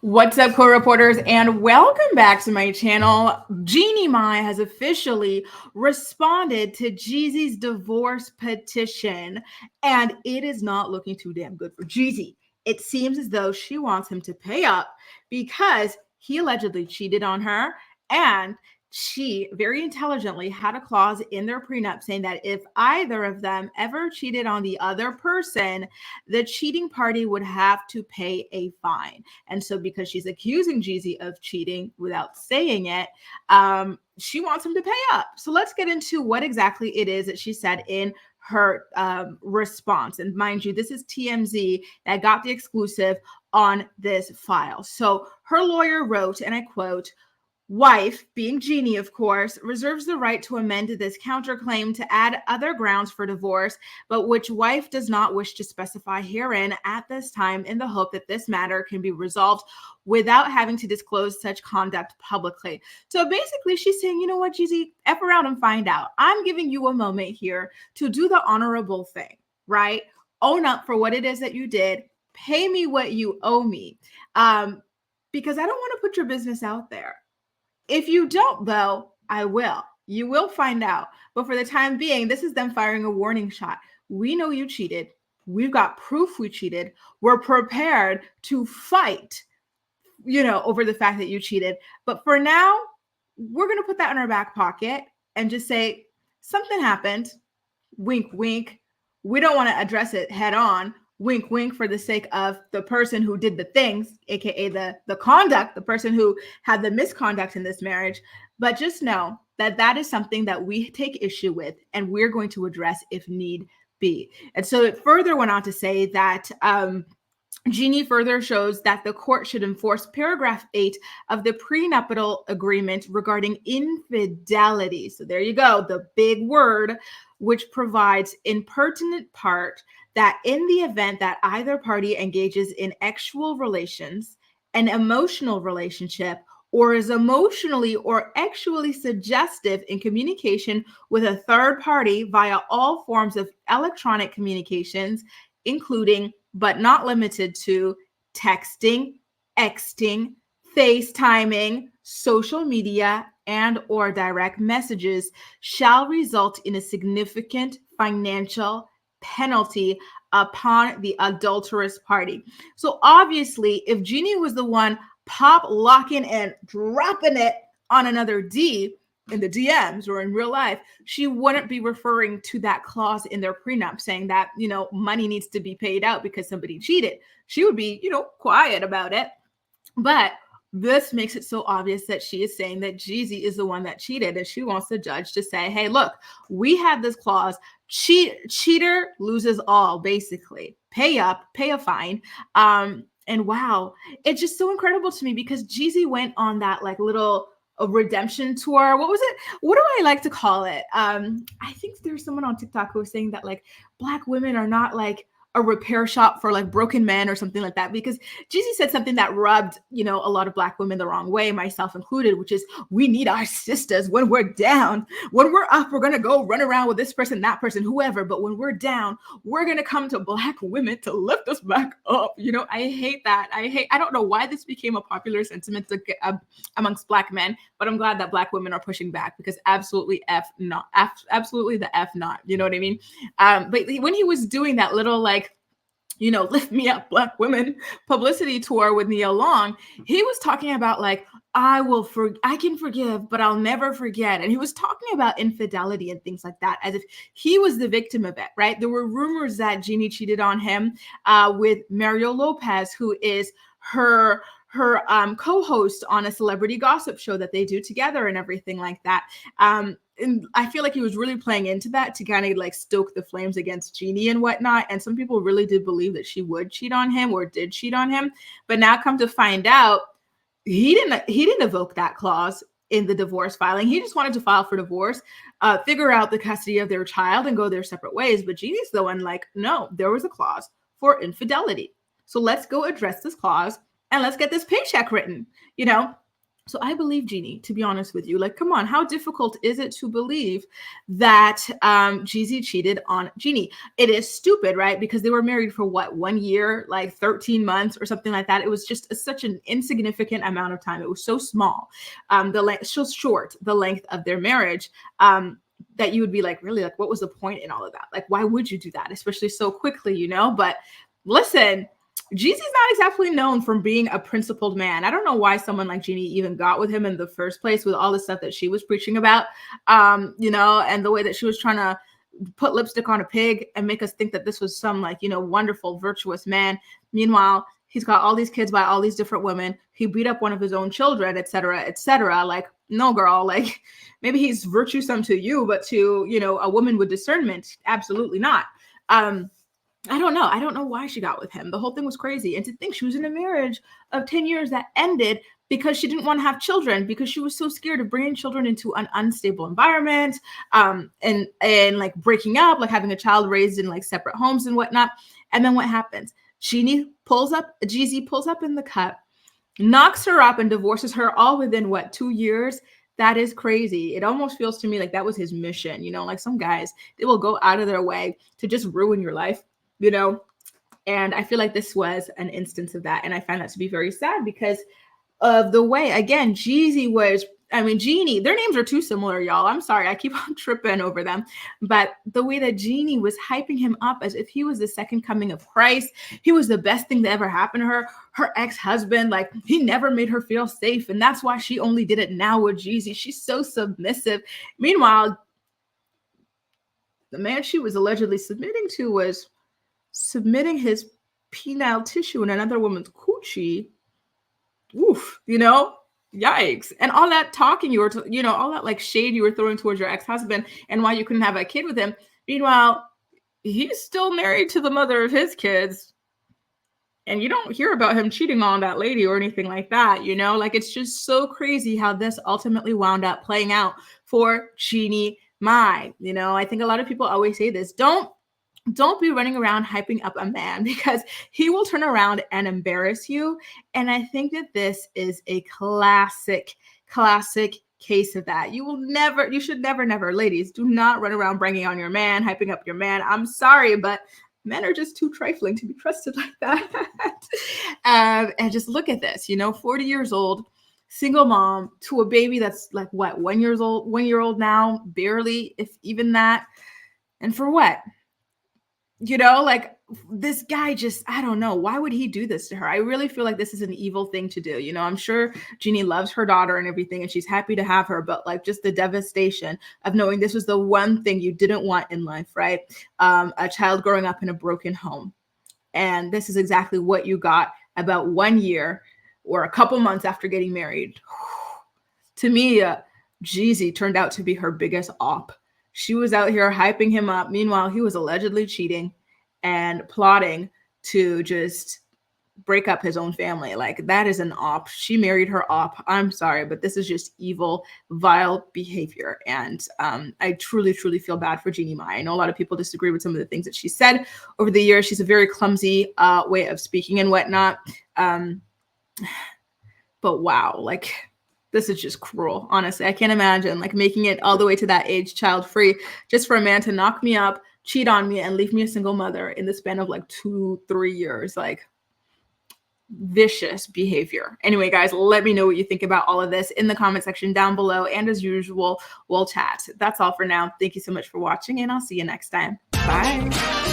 What's up, co-reporters, and welcome back to my channel. Jeannie Mai has officially responded to Jeezy's divorce petition, and it is not looking too damn good for Jeezy. It seems as though she wants him to pay up because he allegedly cheated on her, and she very intelligently had a clause in their prenup saying that if either of them ever cheated on the other person, the cheating party would have to pay a fine. And so, because she's accusing Jeezy of cheating without saying it, she wants him to pay up. So, let's get into what exactly it is that she said in her response. And mind you, this is TMZ that got the exclusive on this file. So, her lawyer wrote, and I quote, "Wife, being Jeannie, of course, reserves the right to amend this counterclaim to add other grounds for divorce, but which wife does not wish to specify herein at this time in the hope that this matter can be resolved without having to disclose such conduct publicly." So basically, she's saying, you know what, Jeezy, F around and find out. I'm giving you a moment here to do the honorable thing, right? Own up for what it is that you did. Pay me what you owe me, because I don't want to put your business out there. If you don't, though, I will. You will find out. But for the time being, this is them firing a warning shot. We know you cheated. We've got proof we cheated. We're prepared to fight, over the fact that you cheated. But for now, we're going to put that in our back pocket and just say something happened. Wink, wink. We don't want to address it head on. Wink, wink, for the sake of the person who did the things, aka the conduct, the person who had the misconduct in this marriage. But just know that that is something that we take issue with, and we're going to address if need be. And so it further went on to say that Jeannie further shows that the court should enforce paragraph 8 of the prenuptial agreement regarding infidelity. So there you go, the big word, which provides in pertinent part that in the event that either party engages in sexual relations, an emotional relationship, or is emotionally or sexually suggestive in communication with a third party via all forms of electronic communications, including but not limited to texting, exting, FaceTiming, social media, and or direct messages, shall result in a significant financial penalty upon the adulterous party. So obviously, if Jeannie was the one pop locking and dropping it on another D in the DMs or in real life, she wouldn't be referring to that clause in their prenup saying that, money needs to be paid out because somebody cheated. She would be, quiet about it. But this makes it so obvious that she is saying that Jeezy is the one that cheated, and she wants the judge to say, hey, look, we had this clause. Cheater loses all, basically. Pay up, pay a fine. And wow, it's just so incredible to me because Jeezy went on that little a redemption tour. What was it? What do I like to call it? I think there's someone on TikTok who was saying that Black women are not a repair shop for broken men or something like that, because Jeezy said something that rubbed, a lot of Black women the wrong way, myself included, which is we need our sisters when we're down. When we're up, we're going to go run around with this person, that person, whoever. But when we're down, we're going to come to Black women to lift us back up. I hate that. I don't know why this became a popular sentiment amongst Black men, but I'm glad that Black women are pushing back, because absolutely absolutely the F not, you know what I mean? But when he was doing that little lift me up Black women publicity tour with Nia Long, he was talking about I can forgive, but I'll never forget. And he was talking about infidelity and things like that, as if he was the victim of it, right? There were rumors that Jeannie cheated on him with Mario Lopez, who is her co-host on a celebrity gossip show that they do together and everything like that. And I feel like he was really playing into that to kind of stoke the flames against Jeannie and whatnot. And some people really did believe that she would cheat on him or did cheat on him. But now come to find out, he didn't evoke that clause in the divorce filing. He just wanted to file for divorce, figure out the custody of their child and go their separate ways. But Jeannie's the one no, there was a clause for infidelity. So let's go address this clause and let's get this paycheck written, So I believe Jeannie, to be honest with you. Like, come on, how difficult is it to believe that Jeezy cheated on Jeannie? It is stupid, right? Because they were married for what, 1 year, like 13 months or something like that. It was just such an insignificant amount of time. It was so small, the length, so short, the length of their marriage. That you would be like, really, like, what was the point in all of that? Like, why would you do that, especially so quickly, you know? But listen, Jeezy's not exactly known for being a principled man. I don't know why someone like Jeannie even got with him in the first place with all the stuff that she was preaching about, you know, and the way that she was trying to put lipstick on a pig and make us think that this was some, like, you know, wonderful, virtuous man. Meanwhile, he's got all these kids by all these different women. He beat up one of his own children, et cetera, et cetera. Like, no, girl, like, maybe he's virtuesome to you, but to, you know, a woman with discernment, absolutely not. I don't know. I don't know why she got with him. The whole thing was crazy. And to think she was in a marriage of 10 years that ended because she didn't want to have children, because she was so scared of bringing children into an unstable environment, and like breaking up, like having a child raised in like separate homes and whatnot. And then what happens? Jeezy pulls up in the cut, knocks her up and divorces her all within what, 2 years? That is crazy. It almost feels to me like that was his mission. You know, like some guys, they will go out of their way to just ruin your life, you know? And I feel like this was an instance of that. And I find that to be very sad because of the way, again, Jeezy was, I mean, Jeannie, their names are too similar, y'all. I'm sorry, I keep on tripping over them. But the way that Jeannie was hyping him up as if he was the second coming of Christ, he was the best thing that ever happened to her. Her ex-husband, like, he never made her feel safe. And that's why she only did it now with Jeezy. She's so submissive. Meanwhile, the man she was allegedly submitting to was submitting his penile tissue in another woman's coochie. Oof, you know, yikes. And all that talking you were, you know, all that like shade you were throwing towards your ex-husband and why you couldn't have a kid with him. Meanwhile, he's still married to the mother of his kids. And you don't hear about him cheating on that lady or anything like that, you know? Like, it's just so crazy how this ultimately wound up playing out for Jeannie Mai. You know, I think a lot of people always say this, don't be running around hyping up a man because he will turn around and embarrass you. And I think that this is a classic case of that. You should never, ladies, do not run around bragging on your man, hyping up your man. I'm sorry, but men are just too trifling to be trusted like that. And just look at this, you know, 40 years old, single mom to a baby that's like what, 1 year old now, barely, if even that. And for what? You know, like, this guy just, I don't know. Why would he do this to her? I really feel like this is an evil thing to do. You know, I'm sure Jeannie loves her daughter and everything, and she's happy to have her, but like just the devastation of knowing this was the one thing you didn't want in life, right? A child growing up in a broken home. And this is exactly what you got about 1 year or a couple months after getting married. To me, Jeezy turned out to be her biggest op. She was out here hyping him up. Meanwhile, he was allegedly cheating and plotting to just break up his own family. Like, that is an op. She married her op. I'm sorry, but this is just evil, vile behavior. And I truly feel bad for Jeannie Mai. I know a lot of people disagree with some of the things that she said over the years. She's a very clumsy way of speaking and whatnot. But wow, like, this is just cruel. Honestly, I can't imagine like making it all the way to that age, child free, just for a man to knock me up, cheat on me, and leave me a single mother in the span of like 2-3 years. Like, vicious behavior. Anyway, guys, let me know what you think about all of this in the comment section down below. And as usual, we'll chat. That's all for now. Thank you so much for watching, and I'll see you next time. Bye.